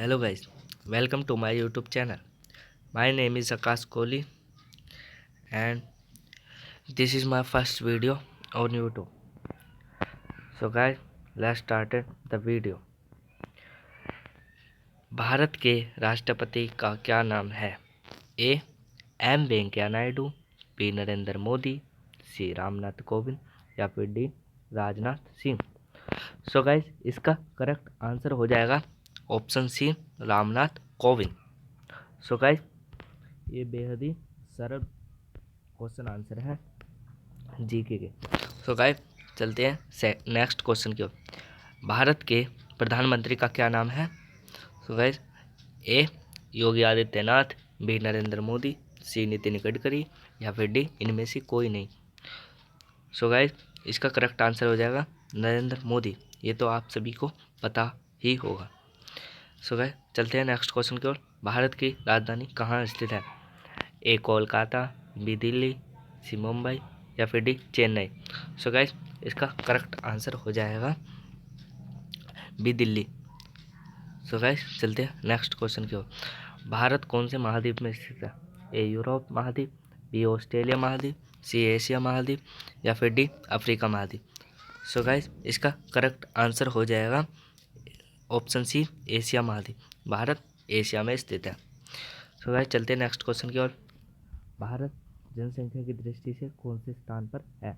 Hello guys, welcome to my YouTube channel. My name is Akash Kohli and this is my first video on YouTube. So guys, let's start the video. Bharat के राष्ट्रपति का क्या नाम है? A M Venkaiah Naidu, B Narendra Modi, C Ramnath Kovind या फिर D Rajnath Singh. So guys, इसका correct answer हो जाएगा option C Ramnath Kovind. So guys, ये बेहद ही सरल क्वेश्चन आंसर है जीके के। सो गाइस, चलते हैं नेक्स्ट क्वेश्चन की ओर। भारत के प्रधानमंत्री का क्या नाम है? सो गाइस, ए योगी आदित्यनाथ, बी नरेंद्र मोदी, सी नितिन गडकरी या फिर डी इनमें से कोई नहीं। सो गाइस, इसका करेक्ट आंसर हो जाएगा नरेंद्र मोदी। ये तो आप सभी को पता ही होगा। सो गाइस, चलते हैं नेक्स्ट क्वेश्चन की ओर। भारत की राजधानी कहाँ स्थित है? ए कोलकाता, बी दिल्ली, सी मुंबई या फिर डी चेन्नई। सो गाइस, इसका करेक्ट आंसर हो जाएगा बी दिल्ली। सो गाइस, चलते हैं नेक्स्ट क्वेश्चन की ओर। भारत कौन से महाद्वीप में स्थित है? ए यूरोप महाद्वीप, बी ऑस्ट्रेलिया महाद्वीप, सी एशिया महाद्वीप या फिर डी अफ्रीका महाद्वीप। सो गाइस, इसका करेक्ट आंसर हो जाएगा ऑप्शन सी एशिया महाद्वीप। भारत एशिया में स्थित है। सो गाइस, चलते हैं नेक्स्ट क्वेश्चन की ओर। भारत जनसंख्या की दृष्टि से कौन से स्थान पर है?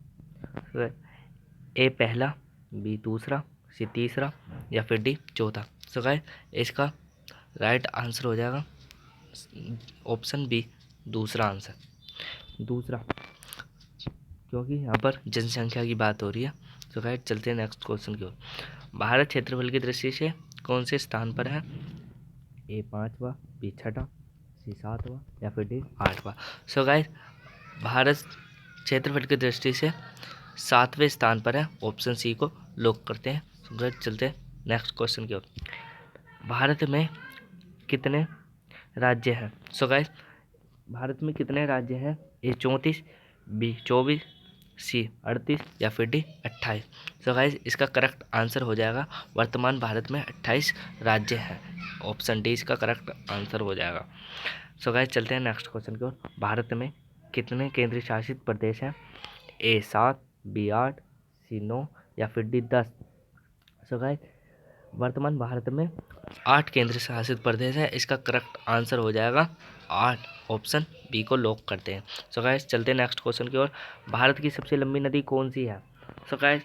ए पहला, बी दूसरा, सी तीसरा या फिर डी चौथा। सो गाइस, इसका राइट आंसर हो जाएगा ऑप्शन बी दूसरा आंसर, दूसरा, क्योंकि यहाँ पर जनसंख्या की बात हो रही है। सो गाइस, चलते हैं नेक्स्ट क्वेश्चन की ओर। भारत क्षेत्रफल की दृष्टि से कौन से स्थान पर है? ए पाँचवा, बी छठा, सी सातवां या फिर डी आठवां। सो गाइस, भारत क्षेत्रफल की दृष्टि से 7वें स्थान पर है। ऑप्शन सी को लॉक करते हैं। सो गाइस, चलते हैं नेक्स्ट क्वेश्चन की ओर। भारत में कितने राज्य हैं? सो गाइस, भारत में कितने राज्य हैं? ए 34, बी 24, सी 38 या फिर डी 28। सो गाइस, इसका करेक्ट आंसर हो जाएगा वर्तमान भारत में 28 राज्य हैं। ऑप्शन डी इसका करेक्ट आंसर हो जाएगा। सो गाइस, चलते हैं नेक्स्ट क्वेश्चन की ओर। भारत में कितने केंद्र शासित प्रदेश हैं? ए 7, बी 8, सी 9 या फिर डी 10। सो गाइस, वर्तमान भारत में 8 केंद्र शासित प्रदेश है। इसका करेक्ट आंसर हो जाएगा 8। ऑप्शन बी को लॉक करते हैं। सो गाइस, चलते हैं नेक्स्ट क्वेश्चन की ओर। भारत की सबसे लंबी नदी कौन सी है? सो गाइस,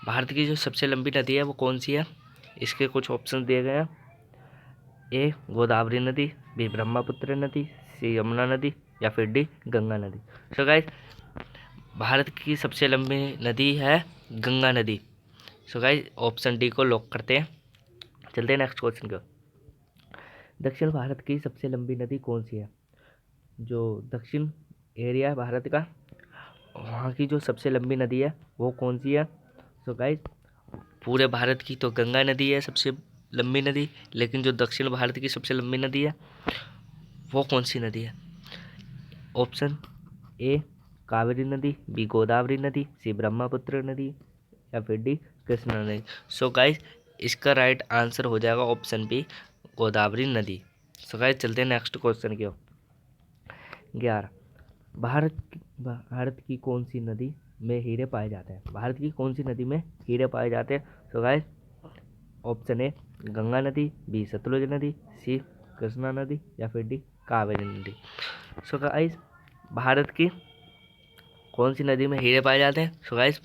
भारत की जो सबसे लंबी नदी है वो कौन सी है? इसके कुछ ऑप्शन दिए गए हैं। ए गोदावरी नदी, बी ब्रह्मपुत्र नदी, सी यमुना नदी या फिर डी गंगा नदी। सो गाइस, भारत की सबसे लंबी नदी है गंगा नदी। सो गाइस, ऑप्शन डी को लॉक करते हैं। चलते हैं नेक्स्ट क्वेश्चन की। दक्षिण भारत की सबसे लंबी नदी कौन सी है? जो दक्षिण एरिया है भारत का, वहाँ की जो सबसे लंबी नदी है वो कौन सी है? सो गाइस, पूरे भारत की तो गंगा नदी है सबसे लंबी नदी, लेकिन जो दक्षिण भारत की सबसे लंबी नदी है वो कौन सी नदी है? ऑप्शन ए कावेरी नदी, बी गोदावरी नदी, सी ब्रह्मपुत्र नदी या फिर डी कृष्णा नदी। सो गाइस, इसका राइट आंसर हो जाएगा ऑप्शन बी गोदावरी नदी। सो गाइस, चलते हैं नेक्स्ट क्वेश्चन की ओर। 11, भारत की कौन सी नदी में हीरे पाए जाते हैं? भारत की कौन सी नदी में हीरे पाए जाते हैं? So guys, option A Ganga नदी, बी सतलुज नदी, सी कृष्णा नदी या फिर डी कावेरी नदी। सो गाइस, भारत की कौन सी नदी में हीरे पाए जाते हैं? सो गाइस,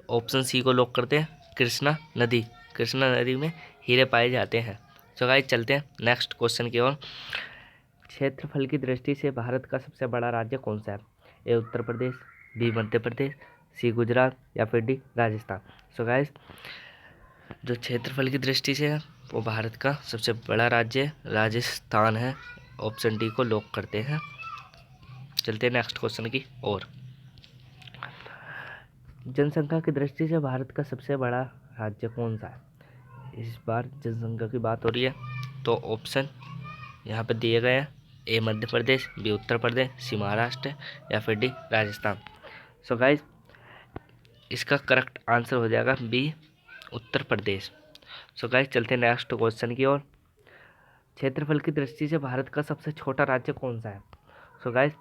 ऑप्शन सी को लॉक करते हैं, कृष्णा नदी। कृष्णा नदी में हीरे पाए जाते हैं। सो गाइस, चलते हैं नेक्स्ट क्वेश्चन की ओर। क्षेत्रफल की दृष्टि से भारत का सबसे बड़ा राज्य कौन सा है? ए उत्तर प्रदेश, बी मध्य प्रदेश, सी गुजरात या फिर डी राजस्थान। सो गाइस, जो क्षेत्रफल की दृष्टि से है वो भारत का सबसे बड़ा राज्य राजस्थान है। ऑप्शन डी को लॉक करते हैं। चलते हैं नेक्स्ट क्वेश्चन की ओर। जनसंख्या की दृष्टि से भारत का सबसे बड़ा राज्य कौन सा है? इस बार जनसंख्या की बात हो रही है तो ऑप्शन यहाँ पे दिए गए हैं। ए मध्य प्रदेश, बी उत्तर प्रदेश, सी महाराष्ट्र या फिर डी राजस्थान। सो गाइस, इसका करेक्ट आंसर हो जाएगा बी उत्तर प्रदेश। सो गाइस, चलते हैं नेक्स्ट क्वेश्चन की ओर। क्षेत्रफल की दृष्टि से भारत का सबसे छोटा राज्य कौन सा है? सो गाइस,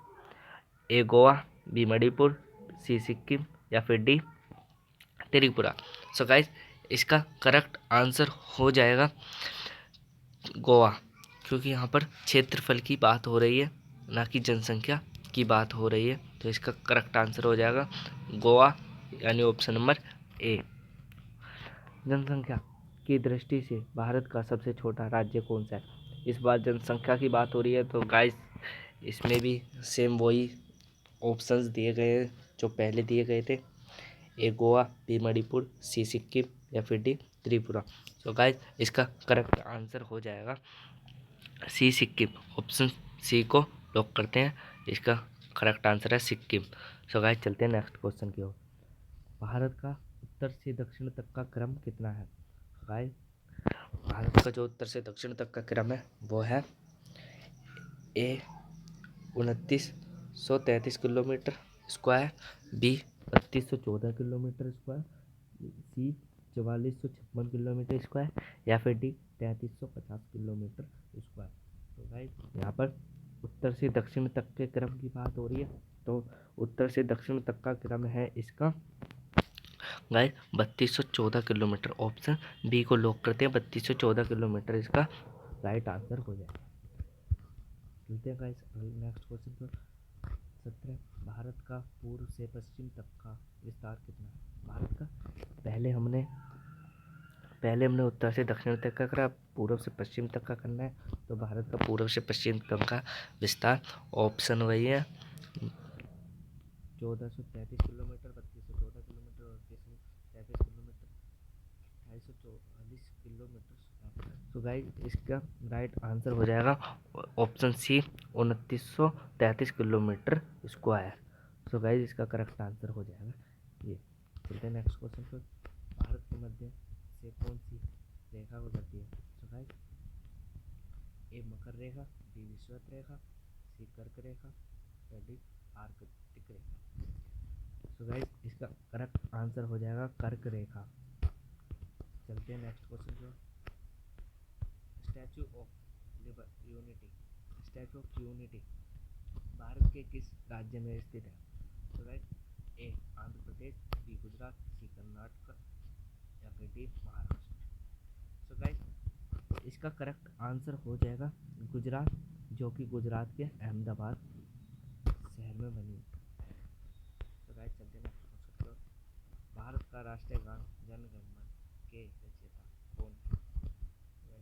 ए गोवा, बी मणिपुर, सी सिक्किम या फिर डी त्रिपुरा। सो गाइस, इसका करेक्ट आंसर हो जाएगा गोवा, क्योंकि यहाँ पर क्षेत्रफल की बात हो रही है, ना कि जनसंख्या की बात हो रही है। तो इसका करेक्ट आंसर हो जाएगा गोवा, यानी ऑप्शन नंबर ए। जनसंख्या की दृष्टि से भारत का सबसे छोटा राज्य कौन सा है? इस बार जनसंख्या की बात हो रही है, तो गाइस इसमें भी सेम वही ऑप्शंस दिए गए हैं जो पहले दिए गए थे। ए गोवा, बी मणिपुर, सी सिक्किम या फिर डी त्रिपुरा। तो गाइस इसका करेक्ट आंसर हो जाएगा सी सिक्किम। ऑप्शन सी को लॉक करते हैं, इसका करेक्ट आंसर है सिक्किम। सो गाइस चलते हैं नेक्स्ट क्वेश्चन की ओर। भारत का उत्तर से दक्षिण तक का क्रम कितना है? गाइस भारत का जो उत्तर से दक्षिण तक का क्रम है वो है A 2933 kilometre square, B 3214 kilometre square, C 4456 kilometre square या फिर डी 3350 किलोमीटर स्क्वायर। तो गाइस यहाँ पर उत्तर से दक्षिण तक के क्रम की बात हो रही है, तो उत्तर से दक्षिण तक का क्रम है इसका गाइस 3214 किलोमीटर। ऑप्शन बी को लॉक करते हैं, 3214 किलोमीटर इसका राइट आंसर हो जाएगा। चलते हैं गाइस नेक्स्ट क्वेश्चन पर। 17 भारत का पूर्व से पश्चिम तक का विस्तार कितना है? भारत का पहले हमने उत्तर से दक्षिण तक का करा, पूर्व से पश्चिम तक का करना है। तो भारत का पूर्व से पश्चिम तक का विस्तार ऑप्शन वही है 1433 किलोमीटर, 3214 किलोमीटर और 33 किलोमीटर, 2844 किलोमीटर। तो गाइस इसका राइट आंसर हो जाएगा option C 2933 kilometre square. So guys इसका करेक्ट आंसर हो जाएगा ये। चलते हैं नेक्स्ट क्वेश्चन पर। भारत के मध्य से कौन सी रेखा गुजरती है? सो गाइस ए मकर रेखा, बी विषुवत रेखा, सी कर्क रेखा या डी आर्कटिक रेखा। सो गाइस इसका करेक्ट आंसर हो जाएगा कर्क रेखा। चलते हैं नेक्स्ट क्वेश्चन पर। Statue of unity, statue of unity Bharat के किस राज्य में स्थित है? तो गाइस ए आंध्र प्रदेश, बी गुजरात, सी कर्नाटक या फिर डी महाराष्ट्र। सो गाइस इसका करेक्ट आंसर हो जाएगा गुजरात, जो कि गुजरात के अहमदाबाद शहर में बनी। तो गाइस चलते हैं नेक्स्ट क्वेश्चन पर। भारत का राष्ट्रीय गान जन गण मन के रचयिता कौन है?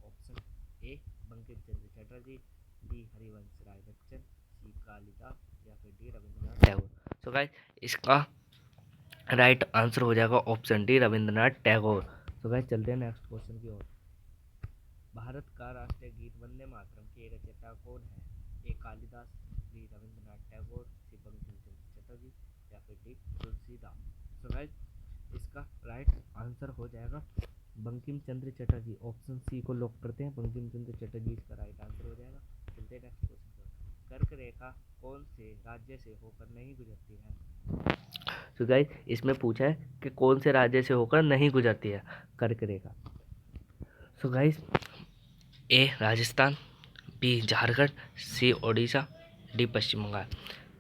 Option A Bankim Chandra Chatterjee, B Harivansh Rai Bachchan, C Kalidas या फिर D Rabindranath Tagore. So guys इसका राइट आंसर हो जाएगा option D Rabindranath Tagore. So guys चलते हैं नेक्स्ट क्वेश्चन की ओर। भारत का राष्ट्रीय गीत वंदे मातरम के रचयिता कौन है? ए कालिदास, बी रविंद्रनाथ टैगोर, सी बंकिम चंद्र चटर्जी या फिर डी तुलसीदास। सो गाइस इसका राइट आंसर हो जाएगा बंकिम चंद्र चटर्जी। ऑप्शन सी को लॉक करते हैं, बंकिम चंद्र चटर्जी इसका राइट आंसर हो जाएगा। चलते हैं नेक्स्ट क्वेश्चन पर। कर्क रेखा कौन से राज्य से होकर नहीं गुजरती है? तो गाइस इसमें पूछा है कि कौन से राज्य से होकर नहीं गुजरती है कर्क रेखा। सो गाइस ए राजस्थान, बी झारखंड, सी ओडिशा, डी पश्चिम बंगाल।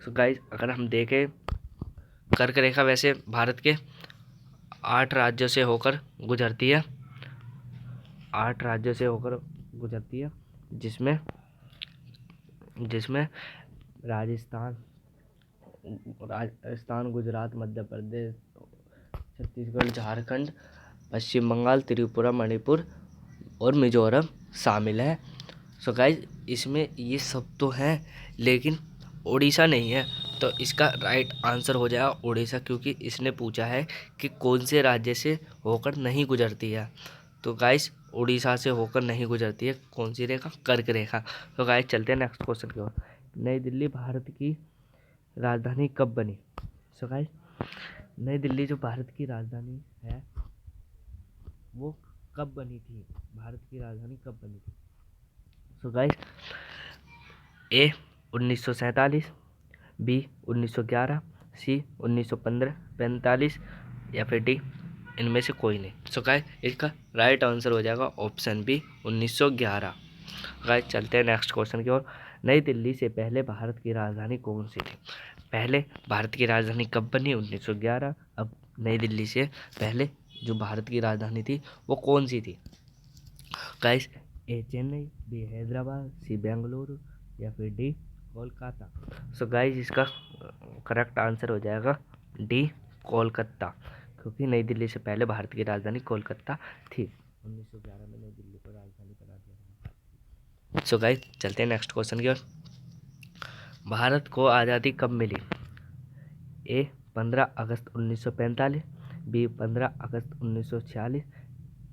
सो गाइस अगर हम देखें कर्क रेखा वैसे भारत के 8 राज्यों से होकर गुजरती है, 8 राज्यों से होकर गुजरती है, जिसमें राजस्थान, गुजरात, मध्य प्रदेश, छत्तीसगढ़, झारखंड, पश्चिम बंगाल, त्रिपुरा, मणिपुर और मिजोरम शामिल है। सो गाइस इसमें ये सब तो हैं, लेकिन उड़ीसा नहीं है। तो इसका राइट आंसर हो जाएगा उड़ीसा, क्योंकि इसने पूछा है कि कौन से राज्य से होकर नहीं गुजरती है। तो गाइस उड़ीसा से होकर नहीं गुजरती है कौन सी रेखा? कर्क रेखा। तो गाइस चलते हैं नेक्स्ट क्वेश्चन की ओर। नई दिल्ली भारत की राजधानी कब बनी? सो गाइस नई दिल्ली जो भारत की राजधानी है वो कब बनी थी? भारत की राजधानी कब बनी थी? सो गाइस ए 1947, बी 1911, सी 1945 या फिर डी इनमें से कोई नहीं। सो गाइस इसका राइट आंसर हो जाएगा ऑप्शन बी 1911। गाइस चलते हैं नेक्स्ट क्वेश्चन की ओर। नई दिल्ली से पहले भारत की राजधानी कौन सी थी? पहले भारत की राजधानी कब बनी? 1911। अब नई दिल्ली से पहले जो भारत की राजधानी थी वो कौन सी थी? गाइस ए चेन्नई, बी हैदराबाद, सी बेंगलुरु या फिर डी कोलकाता। सो गाइस इसका करेक्ट आंसर हो जाएगा डी कोलकाता, क्योंकि नई दिल्ली से पहले भारत की राजधानी कोलकाता थी। 1911 में नई दिल्ली को राजधानी बना दिया। सो गाइस चलते हैं नेक्स्ट क्वेश्चन की ओर। भारत को आज़ादी कब मिली? ए 15 अगस्त 1945, बी 15 अगस्त 1946,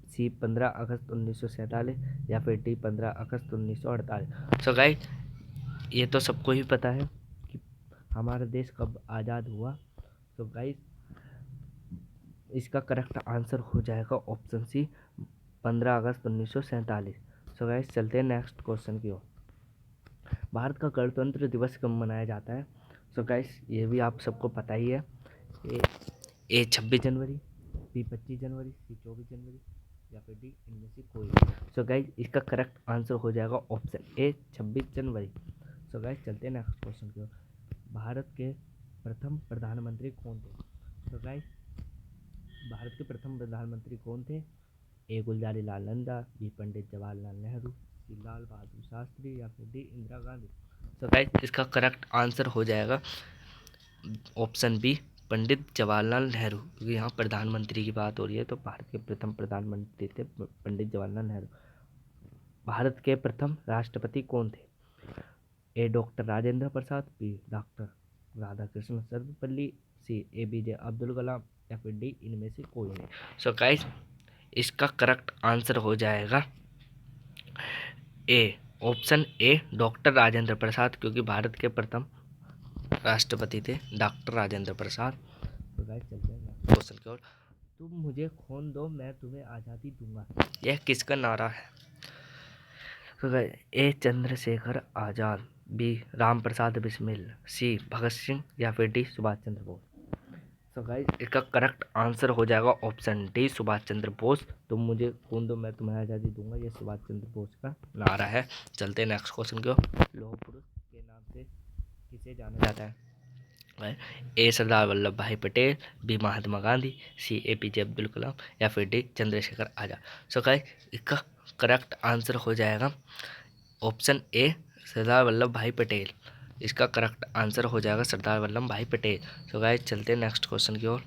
सी 15 अगस्त 1947 या फिर डी 15 अगस्त 1948। सो गाइस ये तो सबको ही पता है कि हमारा देश कब आज़ाद हुआ। तो गाइस इसका करेक्ट आंसर हो जाएगा ऑप्शन सी 15 अगस्त 1947। सो गाइस चलते हैं नेक्स्ट क्वेश्चन की ओर। भारत का गणतंत्र दिवस कब मनाया जाता है? सो गाइस ये भी आप सबको पता ही है। ए 26 जनवरी, बी 25 जनवरी, सी 24 जनवरी या फिर डी इनमें से कोई। सो गाइस इसका करेक्ट आंसर हो जाएगा option A 26 January. So guys चलते हैं नेक्स्ट क्वेश्चन की ओर। भारत के प्रथम प्रधानमंत्री कौन थे? तो गाइस भारत के प्रथम प्रधानमंत्री कौन थे? ए गुलजारी लाल नंदा, बी पंडित जवाहरलाल नेहरू, सी लाल बहादुर शास्त्री या फिर डी इंदिरा गांधी। तो गाइस इसका करेक्ट आंसर हो जाएगा ऑप्शन बी पंडित जवाहरलाल नेहरू, क्योंकि यहाँ प्रधानमंत्री की बात हो रही है तो भारत के प्रथम प्रधानमंत्री थे पंडित जवाहरलाल नेहरू। भारत के प्रथम राष्ट्रपति कौन थे? A doctor Rajendra Prasad, B doctor Radhakrishna Sarvepalli, C APJ Abdul Kalam या फिर डी इनमें से कोई नहीं। सो गाइस इसका करेक्ट आंसर हो जाएगा A option A doctor Rajendra Prasad, क्योंकि भारत के प्रथम राष्ट्रपति थे डॉक्टर राजेंद्र प्रसाद। तो गाइस चलते हैं नेक्स्ट क्वेश्चन की ओर। तुम मुझे खून दो मैं तुम्हें आज़ादी दूंगा, यह किसका नारा है? तो गाइस ए चंद्रशेखर आज़ाद, बी राम प्रसाद बिस्मिल, सी भगत सिंह या फिर डी सुभाष चंद्र बोस। तो गाइस इसका करेक्ट आंसर हो जाएगा ऑप्शन डी सुभाष चंद्र बोस। तुम मुझे खून दो मैं तुम्हें आज़ादी दूंगा, ये सुभाष चंद्र बोस का नारा है। चलते हैं नेक्स्ट क्वेश्चन की ओर। लौह पुरुष के नाम से किसे जाना जाता है? ए सरदार वल्लभ भाई पटेल, बी महात्मा गांधी, सी APJ अब्दुल कलाम या फिर डी चंद्रशेखर आज़ाद। सो गाइस इसका करेक्ट आंसर हो जाएगा ऑप्शन ए सरदार वल्लभ भाई पटेल। इसका करेक्ट आंसर हो जाएगा सरदार वल्लभ भाई पटेल। तो गाइस चलते हैं नेक्स्ट क्वेश्चन की ओर।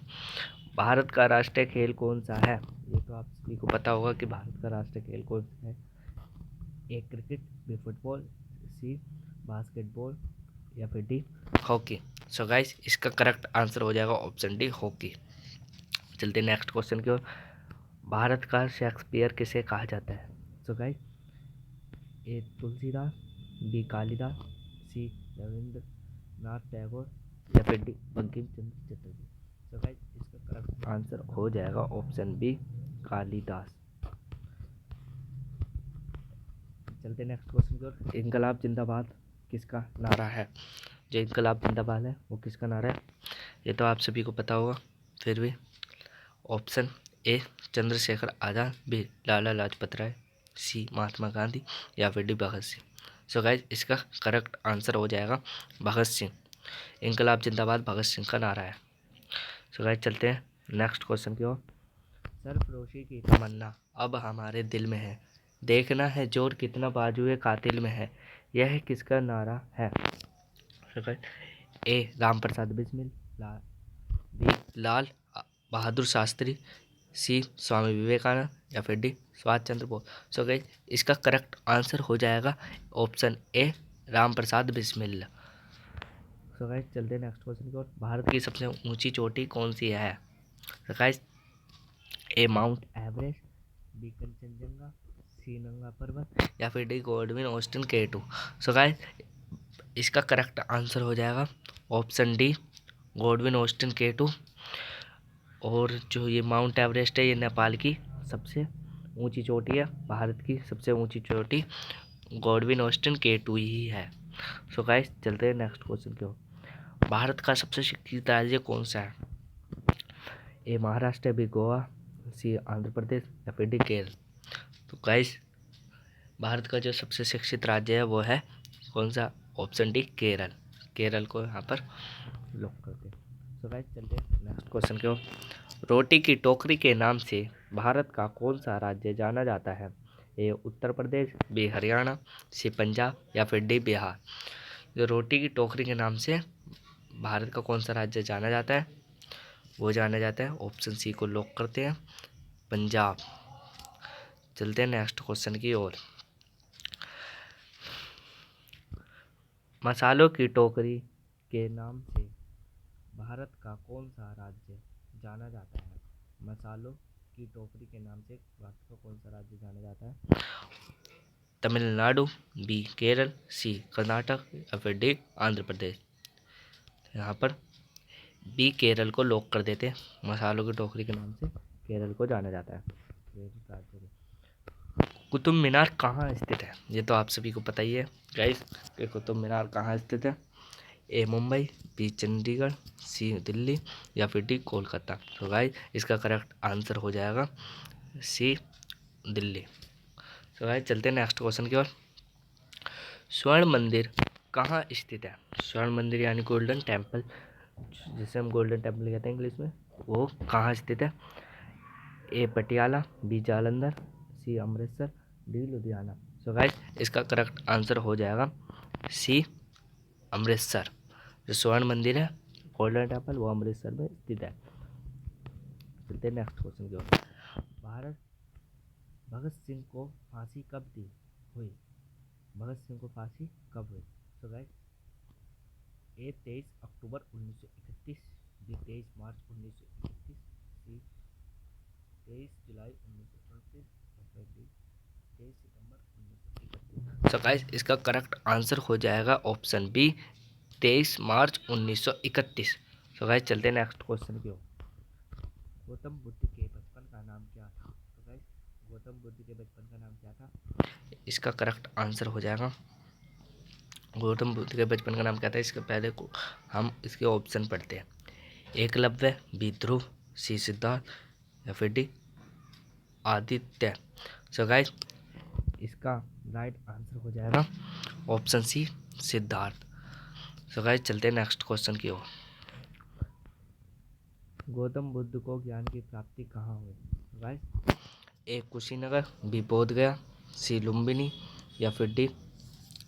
भारत का राष्ट्रीय खेल कौन सा है? ये तो आप सभी को पता होगा कि भारत का राष्ट्रीय खेल कौन सा है। ए क्रिकेट, बी फुटबॉल, सी बास्केटबॉल या फिर डी हॉकी। सो गाइस इसका करेक्ट आंसर हो जाएगा ऑप्शन डी हॉकी। चलते हैं नेक्स्ट क्वेश्चन की ओर। भारत का शेक्सपियर किसे कहा जाता है? सो गाइस ए तुलसीदास, बी कालिदास, सी रविंद्रनाथ टैगोर या फिर डी बंकिम चंद्र चटर्जी। तो गाइस इसका करेक्ट आंसर हो जाएगा ऑप्शन बी कालिदास। चलते हैं नेक्स्ट क्वेश्चन की ओर। इनकलाब जिंदाबाद किसका नारा है? जो इनकलाब जिंदाबाद है वो किसका नारा है? ये तो आप सभी को पता होगा, फिर भी option A Chandrashekhar Azad, B Lala Lajpat Rai, C Mahatma Gandhi या फिर D Bhagat Singh. So guys इसका करेक्ट आंसर हो जाएगा भगत सिंह। इनकलाब जिंदाबाद भगत सिंह का नारा है। सो गाइस चलते हैं नेक्स्ट क्वेश्चन की ओर। सरफरोशी की तमन्ना अब हमारे दिल में है, देखना है जोर कितना बाजुए कातिल में है, यह किसका नारा है? सो गाइस ए राम प्रसाद बिस्मिल, बी लाल बहादुर शास्त्री, सी स्वामी विवेकानंद या फिर डी सुभाष चंद्र बोस। सो गाइस इसका करेक्ट आंसर हो जाएगा option A Ram Prasad Bismil. So guys चलते हैं नेक्स्ट क्वेश्चन की ओर। भारत की सबसे ऊंची चोटी कौन सी है? सो गाइस ए माउंट एवरेस्ट, बी कंचनजंगा, सी नंगा पर्वत या फिर डी गॉडविन ऑस्टिन K2। सो गाइस इसका करेक्ट आंसर हो जाएगा option D Godwin Austen K2। और जो ये माउंट एवरेस्ट है ये नेपाल की सबसे ऊंची चोटी है, भारत की सबसे ऊंची चोटी गॉडविन ऑस्टिन K2 ही है। सो गाइस चलते हैं नेक्स्ट क्वेश्चन की ओर। भारत का सबसे शिक्षित राज्य कौन सा है? ए महाराष्ट्र, बी गोवा, सी आंध्र प्रदेश या फिर डी केरल। तो गाइस भारत का जो सबसे शिक्षित राज्य है वो है कौन सा? Option D Kerala. केरल को यहाँ पर लॉक करते हैं। तो गाइस चलते हैं नेक्स्ट क्वेश्चन की ओर। रोटी की टोकरी के नाम से भारत का कौन सा राज्य जाना जाता है? ए उत्तर प्रदेश, बी हरियाणा, सी पंजाब या फिर डी बिहार। जो रोटी की टोकरी के नाम से भारत का कौन सा राज्य जाना जाता है? वो जाना जाता है, ऑप्शन सी को लॉक करते हैं, पंजाब। चलते हैं नेक्स्ट क्वेश्चन की ओर। मसालों की टोकरी के नाम से भारत का कौन सा राज्य जाना जाता है? मसालों की टोकरी के नाम से भारत का कौन सा राज्य जाना जाता है? तमिलनाडु, बी केरल, सी कर्नाटक या फिर डी आंध्र प्रदेश। यहाँ पर बी केरल को लॉक कर देते हैं। मसालों की टोकरी के नाम से केरल को जाना जाता है। कुतुब मीनार कहाँ स्थित है? ये तो आप सभी को पता ही है गाइस कि कुतुब मीनार कहाँ स्थित है। ए मुंबई, बी चंडीगढ़, सी दिल्ली या फिर डी कोलकाता। तो गाइस इसका करेक्ट आंसर हो जाएगा सी दिल्ली। तो गाइस चलते हैं नेक्स्ट क्वेश्चन की ओर। स्वर्ण मंदिर कहाँ स्थित है? स्वर्ण मंदिर यानी गोल्डन टेम्पल, जिसे हम गोल्डन टेम्पल कहते हैं इंग्लिश में, वो कहाँ स्थित है? A Patiala, B Jalandhar, C Amritsar, D Ludhiana. So guys इसका करेक्ट आंसर हो जाएगा सी अमृतसर। जो स्वर्ण मंदिर है गोल्डन टेम्पल वो अमृतसर में स्थित है। चलते हैं नेक्स्ट क्वेश्चन की ओर। भारत भगत सिंह को फांसी कब दी हुई? भगत सिंह को फांसी कब हुई? सो गाइस ए 23 अक्टूबर 1931, बी 23 मार्च 1931, सी 23 जुलाई 1929 या फिर डी 23 सितंबर 1931। सो गाइस इसका करेक्ट आंसर हो जाएगा ऑप्शन बी 23 मार्च 1931। सो गाइस चलते हैं नेक्स्ट क्वेश्चन की ओर। गौतम बुद्ध के बचपन का नाम क्या था? तो गाइस गौतम बुद्ध के बचपन का नाम क्या था? इसका करेक्ट आंसर हो जाएगा गौतम बुद्ध के बचपन का नाम क्या था। इसके पहले को हम इसके ऑप्शन पढ़ते हैं। एकलव्य, बी ध्रुव, सी सिद्धार्थ या फिर डी आदित्य। सो गाइस इसका राइट आंसर हो जाएगा option C Siddharth. So guys चलते हैं नेक्स्ट क्वेश्चन की ओर। गौतम बुद्ध को ज्ञान की प्राप्ति कहाँ हुई? गाइस ए कुशीनगर, बी बोध गया, सी लुम्बिनी या फिर डी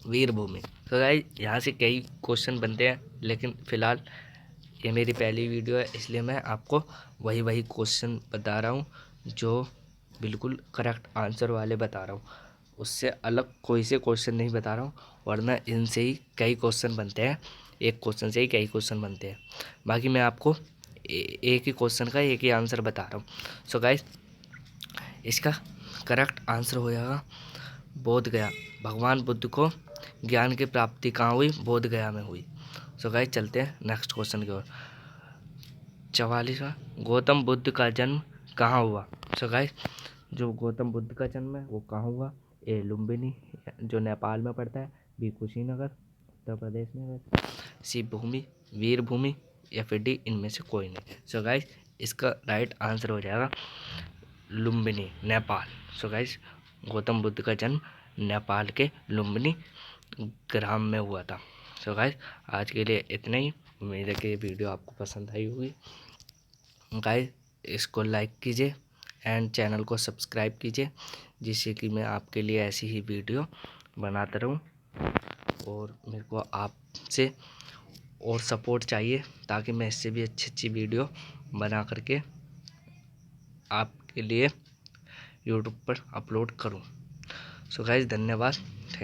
वीरभूमि। तो गाइस यहाँ से कई क्वेश्चन बनते हैं, लेकिन फ़िलहाल ये मेरी पहली वीडियो है इसलिए मैं आपको वही क्वेश्चन बता रहा हूँ जो बिल्कुल करेक्ट आंसर वाले बता रहा हूँ। उससे अलग कोई से क्वेश्चन नहीं बता रहा हूँ, वरना इनसे ही कई क्वेश्चन बनते हैं। एक क्वेश्चन से ही कई क्वेश्चन बनते हैं। बाकी मैं आपको एक ही क्वेश्चन का एक ही आंसर बता रहा हूँ। सो गाइस इसका करेक्ट आंसर हो जाएगा बोध गया। भगवान बुद्ध को ज्ञान की प्राप्ति कहाँ हुई? बोध गया में हुई। सो गाइस चलते हैं नेक्स्ट क्वेश्चन की ओर। 44वां, गौतम बुद्ध का जन्म कहाँ हुआ? सो गाइस जो गौतम बुद्ध का जन्म है वो कहाँ हुआ? ए लुम्बिनी जो नेपाल में पड़ता है, बी कुशीनगर उत्तर प्रदेश में, सी भूमि वीरभूमि या फिर डी इनमें से कोई नहीं। सो गाइस इसका राइट आंसर हो जाएगा लुम्बिनी नेपाल। सो गाइस गौतम बुद्ध का जन्म नेपाल के लुम्बिनी ग्राम में हुआ था। सो गाइस आज के लिए इतना ही। उम्मीद है कि ये वीडियो आपको पसंद आई होगी। गाइस इसको लाइक कीजिए एंड चैनल को सब्सक्राइब कीजिए, जिससे कि मैं आपके लिए ऐसी ही वीडियो बनाता रहूं। और मेरे को आपसे और सपोर्ट चाहिए ताकि मैं इससे भी अच्छी वीडियो बना करके आपके लिए यूट्यूब पर अपलोड करूं। सो गाइस धन्यवाद। थैंक